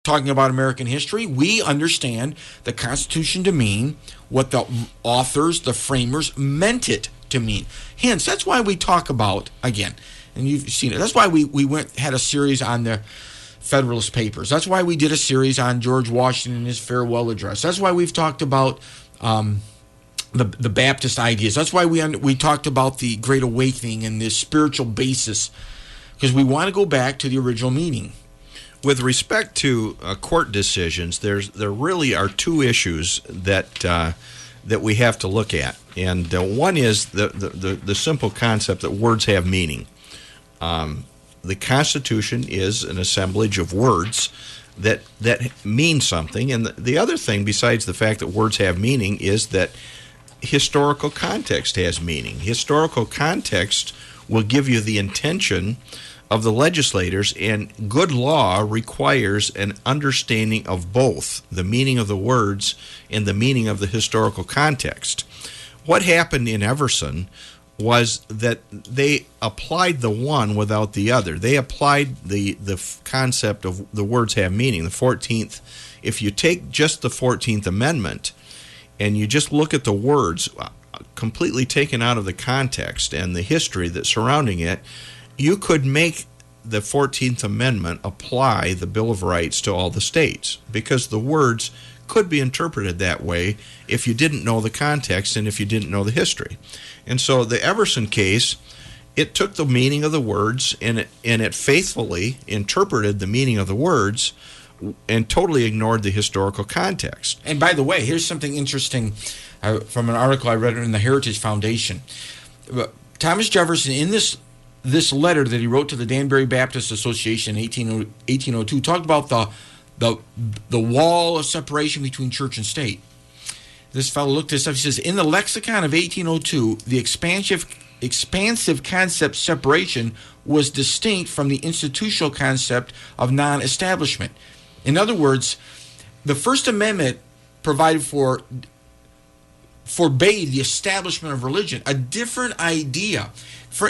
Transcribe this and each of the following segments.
talking about American history, we understand the Constitution to mean what the authors, the framers, meant it to mean. Hence, that's why we talk about, again, and you've seen it, that's why we had a series on the Federalist Papers. That's why we did a series on George Washington and his farewell address. That's why we've talked about the Baptist ideas. That's why we talked about the Great Awakening and the spiritual basis, because we want to go back to the original meaning. With respect to court decisions, there really are two issues that we have to look at, and one is the simple concept that words have meaning. The Constitution is an assemblage of words that mean something, and the other thing, besides the fact that words have meaning, is that historical context has meaning. Historical context will give you the intention of the legislators, and good law requires an understanding of both the meaning of the words and the meaning of the historical context. What happened in Everson was that they applied the one without the other. They applied the concept of the words have meaning. The 14th, if you take just the 14th Amendment and you just look at the words completely taken out of the context and the history that's surrounding it, you could make the 14th Amendment apply the Bill of Rights to all the states, because the words could be interpreted that way if you didn't know the context and if you didn't know the history. And so the Everson case, it took the meaning of the words and it faithfully interpreted the meaning of the words and totally ignored the historical context. And by the way, here's something interesting from an article I read in the Heritage Foundation. Thomas Jefferson, in this letter that he wrote to the Danbury Baptist Association in 1802, talked about the wall of separation between church and state. This fellow looked this up. He says, in the lexicon of 1802, the expansive concept separation was distinct from the institutional concept of non-establishment. In other words, the First Amendment forbade the establishment of religion, a different idea.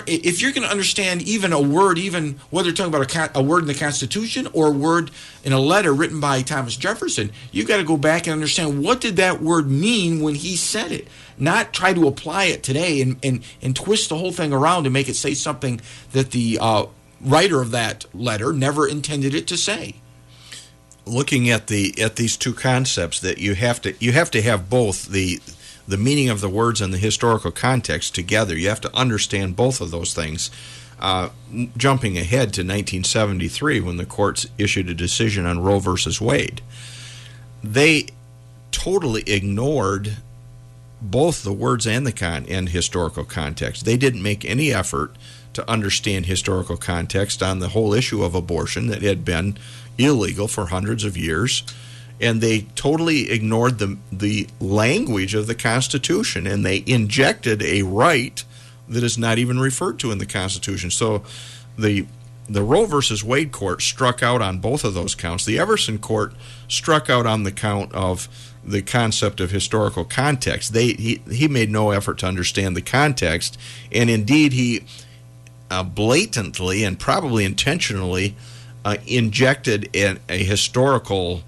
If you're going to understand even a word, even whether you're talking about a word in the Constitution or a word in a letter written by Thomas Jefferson, you've got to go back and understand what did that word mean when he said it, not try to apply it today and twist the whole thing around and make it say something that the writer of that letter never intended it to say. Looking at these two concepts, that you have to have both the meaning of the words and the historical context together. You have to understand both of those things. Jumping ahead to 1973, when the courts issued a decision on Roe versus Wade, they totally ignored both the words and and historical context. They didn't make any effort to understand historical context on the whole issue of abortion that had been illegal for hundreds of years. And they totally ignored the language of the Constitution, and they injected a right that is not even referred to in the Constitution. So the Roe versus Wade court struck out on both of those counts. The Everson court struck out on the count of the concept of historical context. He made no effort to understand the context, and indeed he blatantly and probably intentionally injected a historical